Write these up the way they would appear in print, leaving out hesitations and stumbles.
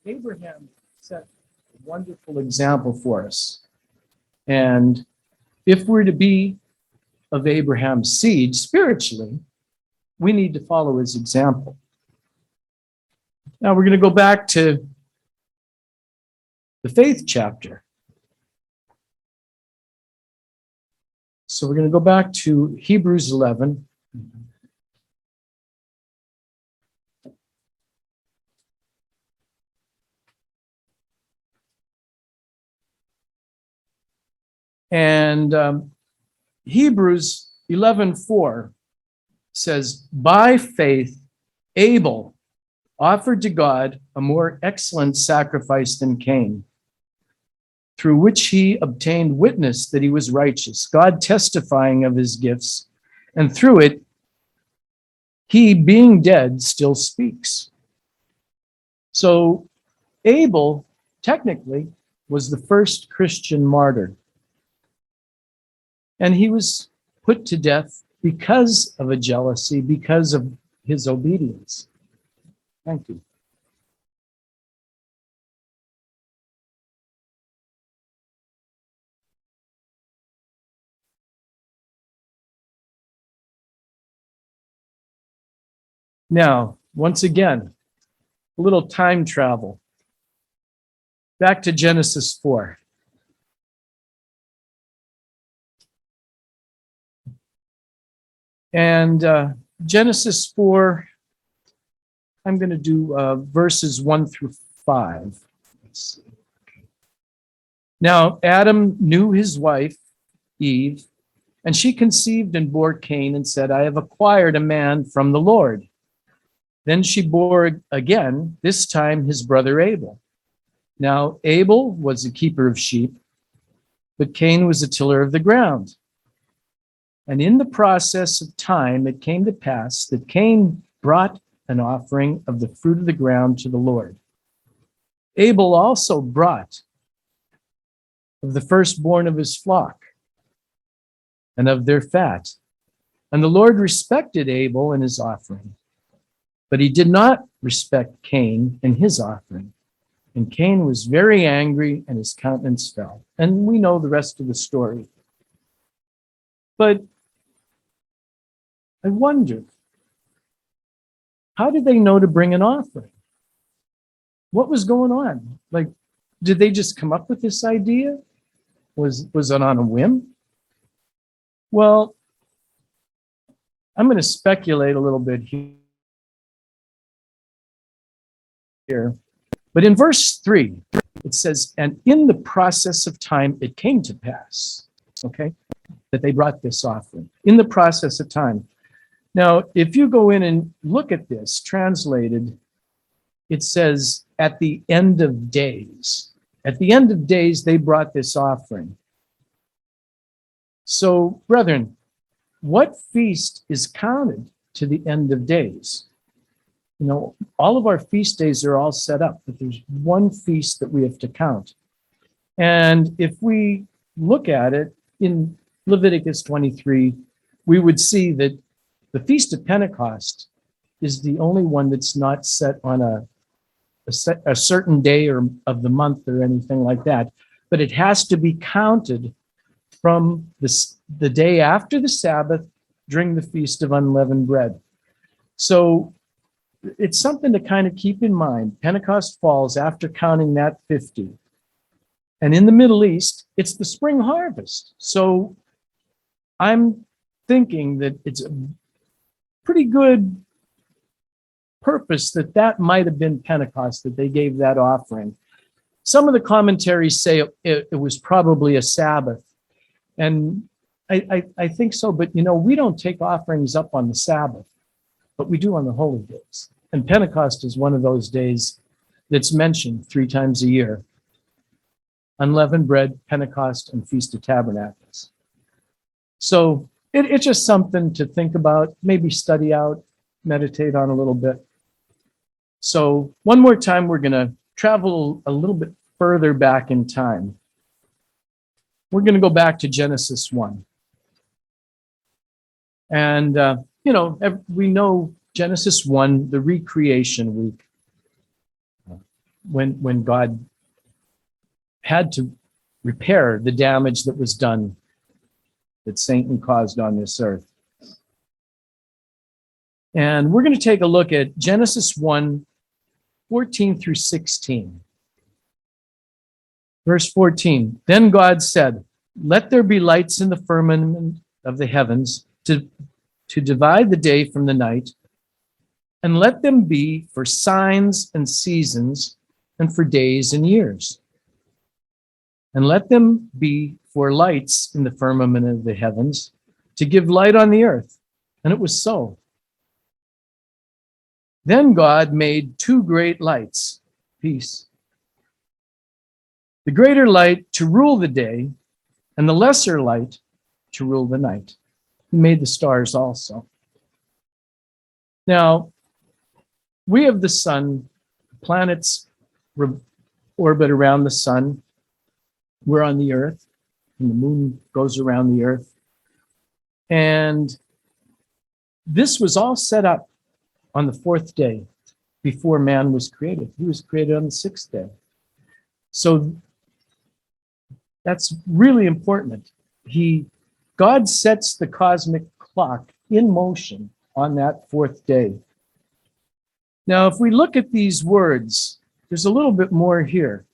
Abraham set a wonderful example for us. And if we're to be of Abraham's seed spiritually, we need to follow his example. Now we're going to go back to the faith chapter. So we're going to go back to Hebrews 11. And Hebrews 11:4 says, by faith, Abel offered to God a more excellent sacrifice than Cain, through which he obtained witness that he was righteous, God testifying of his gifts, and through it, he, being dead, still speaks. So Abel, technically, was the first Christian martyr. And he was put to death because of a jealousy, because of his obedience. Thank you. Now, once again, a little time travel. Back to Genesis 4. And Genesis 4, I'm going to do verses 1 through 5. Let's see. Now, Adam knew his wife, Eve, and she conceived and bore Cain and said, I have acquired a man from the Lord. Then she bore again, this time his brother Abel. Now, Abel was a keeper of sheep, but Cain was a tiller of the ground. And in the process of time, it came to pass that Cain brought an offering of the fruit of the ground to the Lord. Abel also brought of the firstborn of his flock and of their fat. And the Lord respected Abel and his offering, but he did not respect Cain and his offering. And Cain was very angry and his countenance fell. And we know the rest of the story. But I wonder, how did they know to bring an offering? What was going on? Like, did they just come up with this idea? Was it on a whim? Well, I'm going to speculate a little bit here. But in verse 3, it says, and in the process of time, it came to pass, okay, that they brought this offering. In the process of time. Now, if you go in and look at this translated, it says, at the end of days. At the end of days, they brought this offering. So, brethren, what feast is counted to the end of days? You know, all of our feast days are all set up, but there's one feast that we have to count. And if we look at it in Leviticus 23, we would see that the Feast of Pentecost is the only one that's not set on a certain day or of the month or anything like that, but it has to be counted from the day after the Sabbath during the Feast of Unleavened Bread. So it's something to kind of keep in mind. Pentecost falls after counting that 50. And in the Middle East, it's the spring harvest. So I'm thinking that it's a pretty good purpose that might have been Pentecost, that they gave that offering. Some of the commentaries say it was probably a Sabbath. And I think so, but you know, we don't take offerings up on the Sabbath, but we do on the holy days. And Pentecost is one of those days that's mentioned 3 times a year. Unleavened bread, Pentecost, and Feast of Tabernacles. So it's just something to think about, maybe study out, meditate on a little bit. So one more time, we're going to travel a little bit further back in time. We're going to go back to Genesis 1. And, you know, we know Genesis 1, the recreation week. when God had to repair the damage that was done, that Satan caused on this earth. And we're going to take a look at Genesis 1:14 through 16. Verse 14, then God said, let there be lights in the firmament of the heavens to divide the day from the night, and let them be for signs and seasons and for days and years. And let them be for lights in the firmament of the heavens to give light on the earth. And it was so. Then God made two great lights, peace. The greater light to rule the day, and the lesser light to rule the night. He made the stars also. Now, we have the sun, planets orbit around the sun. We're on the earth, and the moon goes around the earth. And this was all set up on the fourth day before man was created. He was created on the sixth day. So that's really important. God sets the cosmic clock in motion on that fourth day. Now, if we look at these words, there's a little bit more here.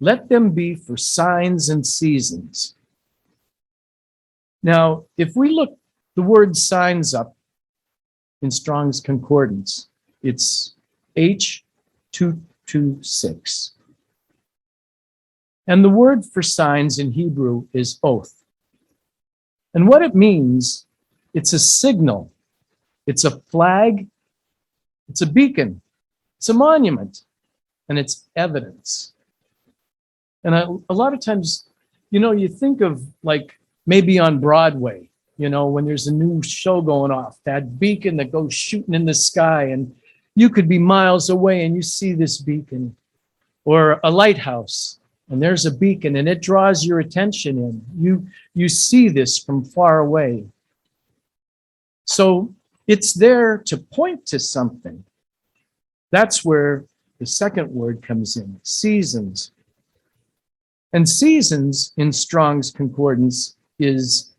Let them be for signs and seasons. Now, if we look the word signs up in Strong's Concordance, it's H226. And the word for signs in Hebrew is oath. And what it means, it's a signal, it's a flag, it's a beacon, it's a monument, and it's evidence. And a lot of times, you think of like maybe on Broadway, when there's a new show going off, that beacon that goes shooting in the sky, and you could be miles away and you see this beacon, or a lighthouse. And there's a beacon and it draws your attention in. You see this from far away. So it's there to point to something. That's where the second word comes in, seasons. And seasons in Strong's Concordance is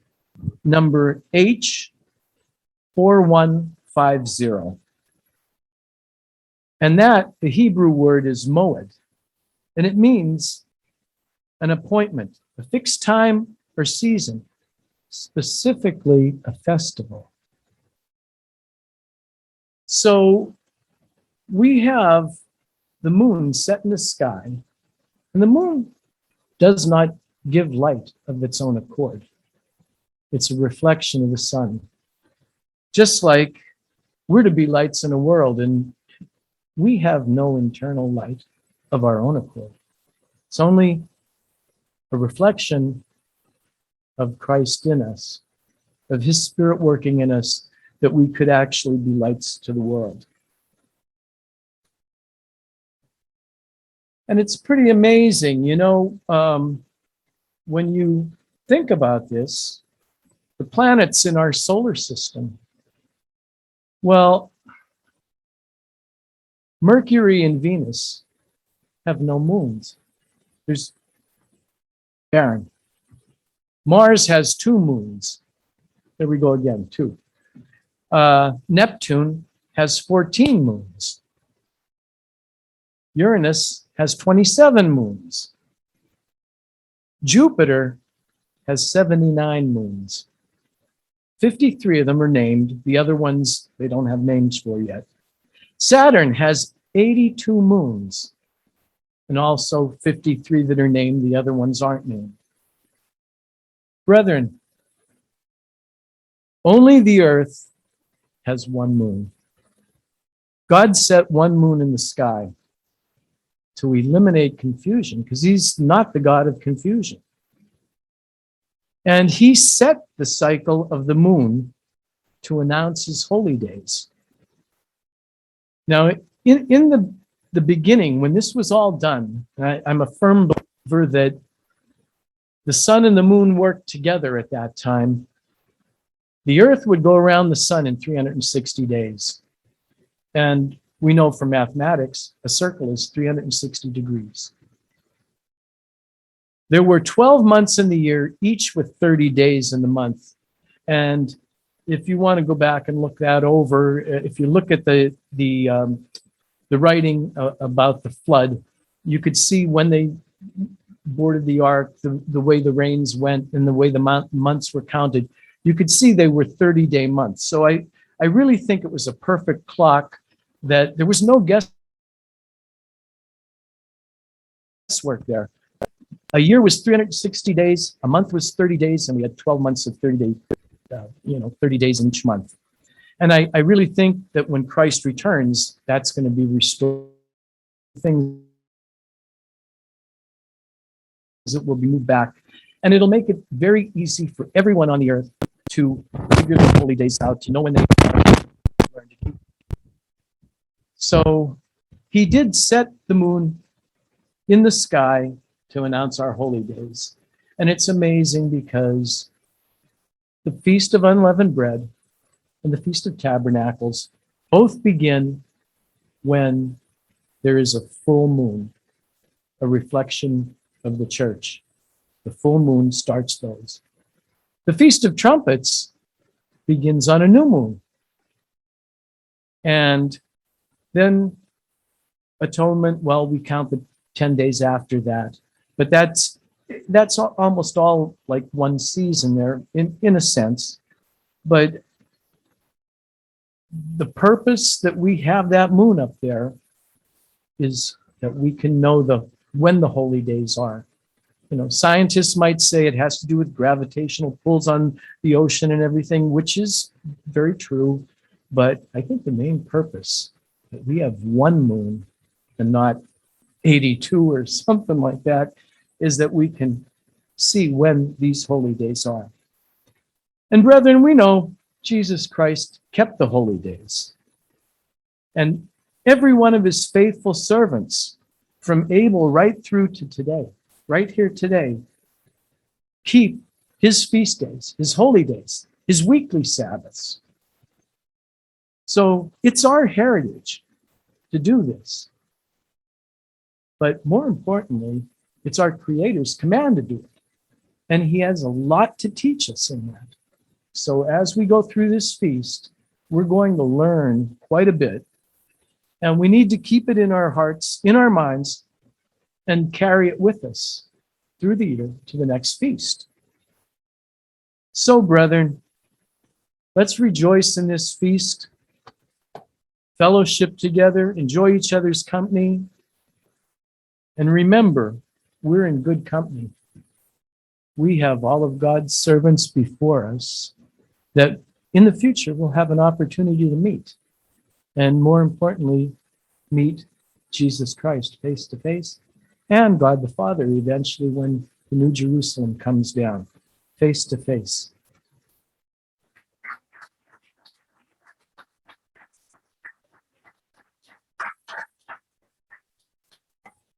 number H4150. And that, the Hebrew word is moed. And it means an appointment, a fixed time or season, specifically a festival. So we have the moon set in the sky, and the moon does not give light of its own accord. It's a reflection of the sun. Just like we're to be lights in a world, and we have no internal light of our own accord. It's only a reflection of Christ in us, of his Spirit working in us, that we could actually be lights to the world. And it's pretty amazing, when you think about this, the planets in our solar system. Well, Mercury and Venus have no moons. There's barren. Mars has 2 moons. There we go again, 2. Neptune has 14 moons. Uranus has 27 moons. Jupiter has 79 moons. 53 of them are named. The other ones, they don't have names for yet. Saturn has 82 moons, and also 53 that are named. The other ones aren't named. Brethren, only the earth has 1 moon. God set 1 moon in the sky to eliminate confusion, because he's not the God of confusion. And he set the cycle of the moon to announce his holy days. Now, in the beginning, when this was all done, I'm a firm believer that the sun and the moon worked together at that time. The earth would go around the sun in 360 days. And We know from mathematics, a circle is 360 degrees. There were 12 months in the year, each with 30 days in the month. And if you want to go back and look that over, if you look at the writing about the flood, you could see when they boarded the ark, the way the rains went and the way the months were counted, you could see they were 30-day months. So I really think it was a perfect clock, that there was no guesswork there. A year was 360 days, a month was 30 days, and we had 12 months of 30 days, 30 days in each month. And I really think that when Christ returns, that's going to be restored. Things that will be moved back, and it'll make it very easy for everyone on the earth to figure the holy days out, to know when they learn to keep. So he did set the moon in the sky to announce our holy days. And it's amazing because the Feast of Unleavened Bread and the Feast of Tabernacles both begin when there is a full moon, a reflection of the church. The full moon starts those. The Feast of Trumpets begins on a new moon. And then atonement, well, we count the 10 days after that. But that's almost all like one season there, in a sense. But the purpose that we have that moon up there is that we can know when the holy days are. Scientists might say it has to do with gravitational pulls on the ocean and everything, which is very true. But I think the main purpose that we have one moon and not 82 or something like that is that we can see when these holy days are. And brethren, we know Jesus Christ kept the holy days. And every one of his faithful servants, from Abel right through to today, right here today, keep his feast days, his holy days, his weekly Sabbaths. So it's our heritage to do this. But more importantly, it's our Creator's command to do it. And he has a lot to teach us in that. So as we go through this feast, we're going to learn quite a bit. And we need to keep it in our hearts, in our minds, and carry it with us through the year to the next feast. So, brethren, let's rejoice in this feast, fellowship together, enjoy each other's company, and remember, we're in good company. We have all of God's servants before us that in the future we'll have an opportunity to meet. And more importantly, meet Jesus Christ face to face, and God the Father eventually when the New Jerusalem comes down face to face.